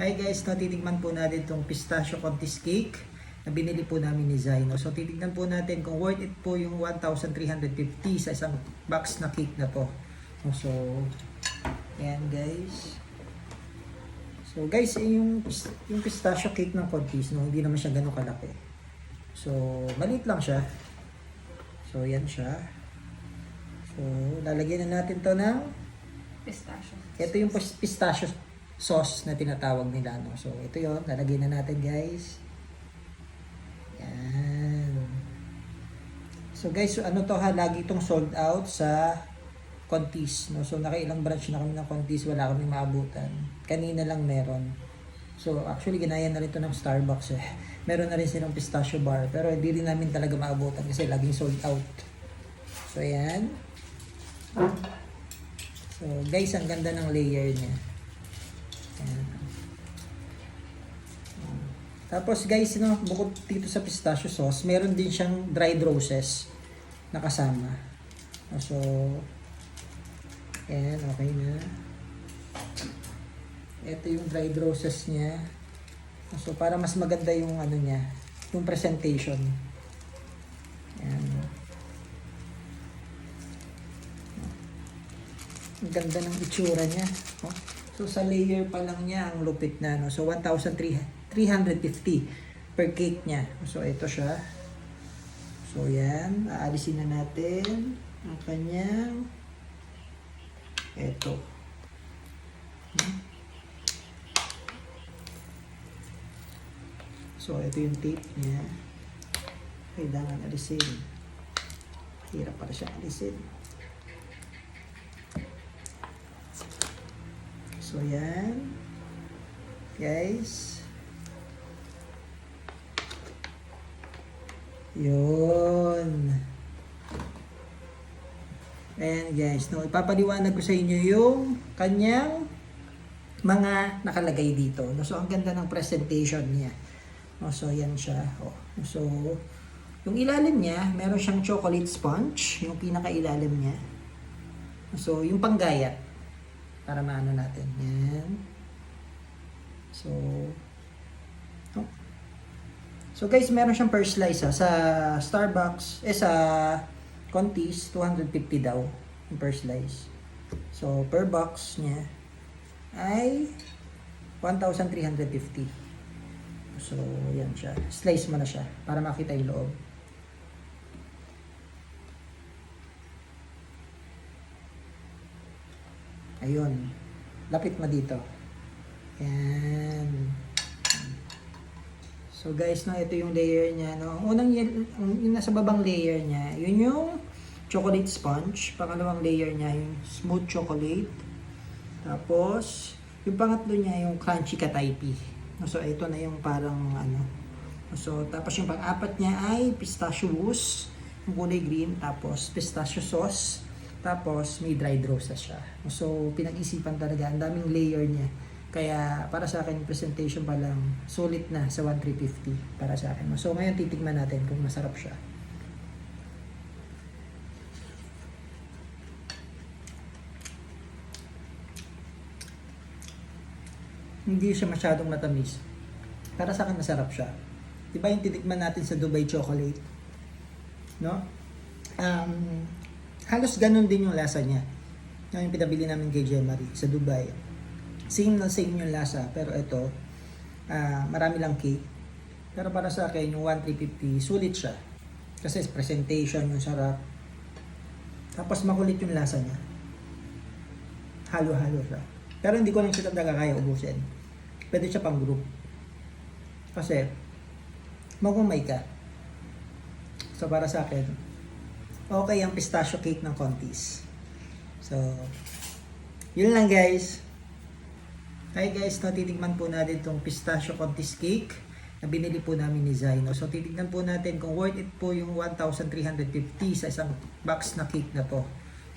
Hi guys, no, titigman po natin itong pistachio contis cake na binili po namin ni Zai. No? So titignan po natin kung worth it po yung 1,350 sa isang box na cake na to. No, so, ayan guys. So guys, yung pistachio cake ng contis, no, hindi naman siya ganun kalaki. So, maliit lang siya. So, yan siya. So, lalagyan na natin to ng Pistachio. ito yung pistachio sauce na tinatawag nila, no? So, ito yon, lalagyan na natin, guys. Yan. So, guys, so, ano to ha, lagi itong sold out sa Contis, no? So, nakailang branch na kami ng Contis, wala kami maabutan. Kanina lang meron. So, actually, ginaya na rin ito ng Starbucks, eh. Meron na rin silang pistachio bar, pero hindi rin namin talaga maabutan kasi laging sold out. So, ayan. So, guys, ang ganda ng layer niya. Ayan. Tapos guys, no, bukod dito sa pistachio sauce, meron din siyang dried roses na kasama. So, ayan, okay na. Ito yung dried roses niya. So, para mas maganda yung ano niya, yung presentation. Ayan. Ang ganda ng itsura niya. Oh. So, sa layer pa lang niya, ang lupit na. No? So, 1,350 per cake niya. So, ito siya. So, yan. Aalisin na natin ang kanyang ito. So, ito yung tape niya. Kailangan alisin. Hirap para siya alisin. So, yan. Guys. Yun. Ayan guys. No, ipapaliwanag ko sa inyo yung kanyang mga nakalagay dito. No, so, ang ganda ng presentation niya. No, so, yan siya. Oh. So, yung ilalim niya, meron siyang chocolate sponge. Yung pinakailalim niya. So, yung panggayat. Para maano natin. Yan. So, oh. So guys, meron siyang per slice ha. Sa Starbucks, sa Contis, 250 daw yung per slice. So, per box niya ay 1,350. So, yan siya. Slice mo na siya para makita yung loob. Ayun. Lapit mo dito. Yan. So guys, no, ito yung layer niya, no. Unang yung nasa babang layer niya, yun yung chocolate sponge. Pangalawang layer niya, yung smooth chocolate. Tapos, yung pangatlo niya, yung crunchy kataypi. So, ito na yung parang ano. So, tapos yung pang-apat niya ay pistachio mousse, yung kulay green. Tapos, pistachio sauce. Tapos, may dried roses siya. So, pinag-isipan talaga. Ang daming layer niya. Kaya, para sa akin, yung presentation pa lang, sulit na sa 1,350 para sa akin. So, ngayon, titigman natin kung masarap siya. Hindi siya masyadong matamis. Para sa akin, masarap siya. Diba yung titikman natin sa Dubai chocolate? No? Halos ganun din yung lasa niya. Yung pinabili namin kay Jemary sa Dubai. Same na same yung lasa. Pero ito, marami lang cake. Pero para sa akin, yung 1,350, sulit siya. Kasi presentation, yung sarap. Tapos makulit yung lasa niya. Halo-halo siya. Pero hindi ko lang siya talaga kaya ubusin. Pwede siya pang group. Kasi, magumay ka. So, para sa akin, okay ang pistachio cake ng Contis. So, yun lang guys. Hi guys, no, titigman po natin itong pistachio contis cake na binili po namin ni Zai. No? So, titignan po natin kung worth it po yung 1,350 sa isang box na cake na to.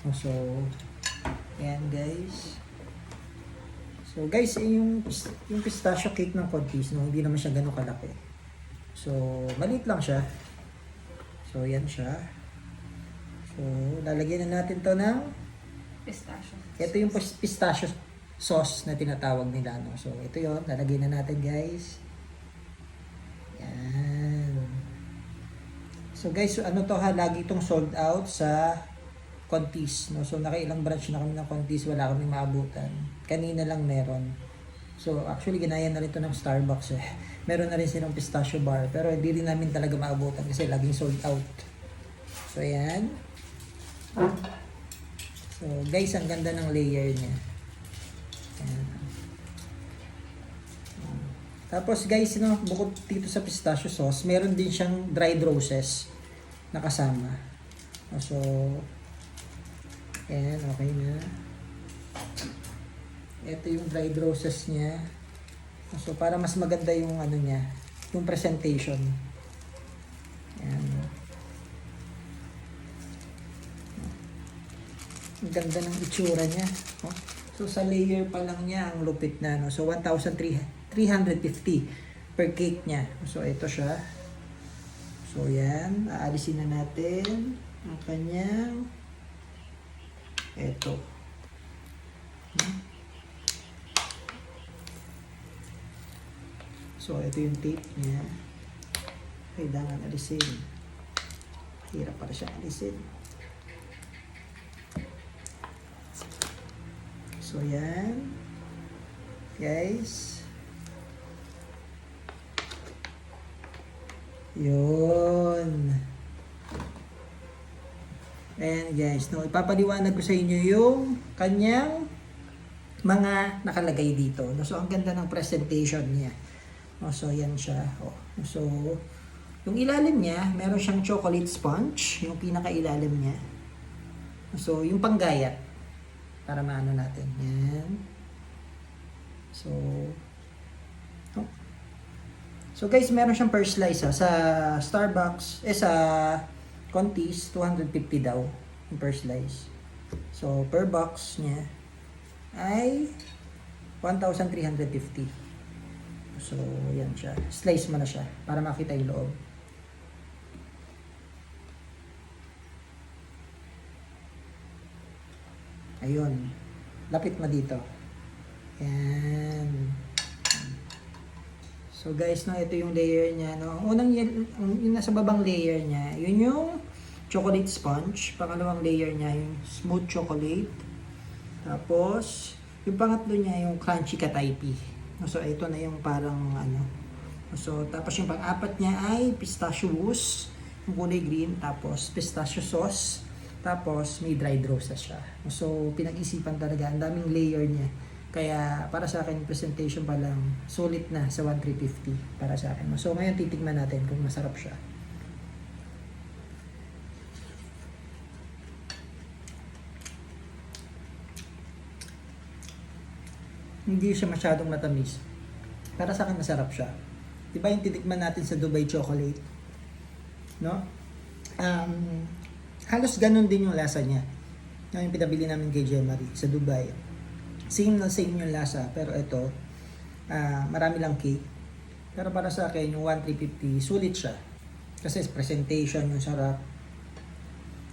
No? So, ayan guys. So guys, yung pistachio cake ng Contis, no, hindi naman siya ganun kalaki. So, maliit lang siya. So, yan siya. So, lalagyan na natin to ng Pistachio. ito yung pistachio sauce na tinatawag nila, no? So, ito yon, lalagay na natin, guys. Yan. So, guys, ano to ha, lagi itong sold out sa Contis, no? So, nakailang branch na kami ng Contis, wala kaming maabutan. Kanina lang meron. So, actually, ginaya na rin ito ng Starbucks, eh. Meron na rin silang pistachio bar, pero hindi rin namin talaga maabutan kasi laging sold out. So, ayan. So, guys, ang ganda ng layer niya. Ayan. Tapos, guys, no, bukod dito sa pistachio sauce, meron din siyang dried roses na kasama. So, ayan, okay na. Ito yung dried roses niya. So, para mas maganda yung ano niya, yung presentation. Ayan. Ang ganda ng itsura niya. Oh. So, sa layer pa lang niya, ang lupit na. No? So, 1,350 per cake niya. So, ito siya. So, yan. Aalisin na natin ang kanyang ito. So, ito yung tape niya. Kailangan alisin. Hirap para siya alisin. So, yan. Guys. Yun. Ayan, guys. No, ipapaliwanag ko sa inyo yung kanyang mga nakalagay dito. No, so, ang ganda ng presentation niya. Oh, so, yan siya. Oh. So, yung ilalim niya, meron siyang chocolate sponge. Yung pinakailalim niya. So, yung panggayat. Para maano natin. Yan. So, oh. So, guys, meron siyang per slice ha. Sa Starbucks, sa Contis, 250 daw. Yung per slice. So, per box niya ay 1,350. So, yan siya. Slice mo na siya para makita yung loob. Ayun. Lapit mo dito. Yan. So, guys, no, ito yung layer niya. No? Unang yung nasa babang layer niya, yun yung chocolate sponge. Pangalawang layer niya, yung smooth chocolate. Tapos, yung pangatlo niya, yung crunchy kataypi. So, ito na yung parang ano. So, tapos yung pang-apat niya ay pistachio mousse, yung kulay green, tapos pistachio sauce, tapos may dried roses siya. So, pinag-isipan talaga, ang daming layer niya. Kaya, para sa akin, presentation pa lang, sulit na sa 1,350 para sa akin. So, ngayon titignan natin kung masarap siya. Hindi siya masyadong matamis. Para sa akin, masarap siya. Diba yung titikman natin sa Dubai chocolate? No? Halos ganun din yung lasa niya. Yung pinabili namin kay Jemary sa Dubai. Same na same yung lasa. Pero ito, marami lang cake. Pero para sa akin, yung 1,350, sulit siya. Kasi presentation, yung sarap.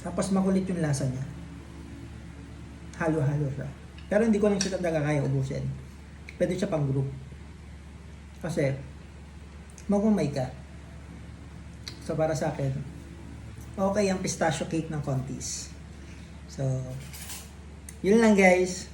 Tapos makulit yung lasa niya. Halo-halo siya. Pero hindi ko lang siya talaga kaya ubusin. Pwede siya pang group. Kasi, magmamay ka. So, para sa akin, okay ang pistachio cake ng Contis. So, yun lang guys.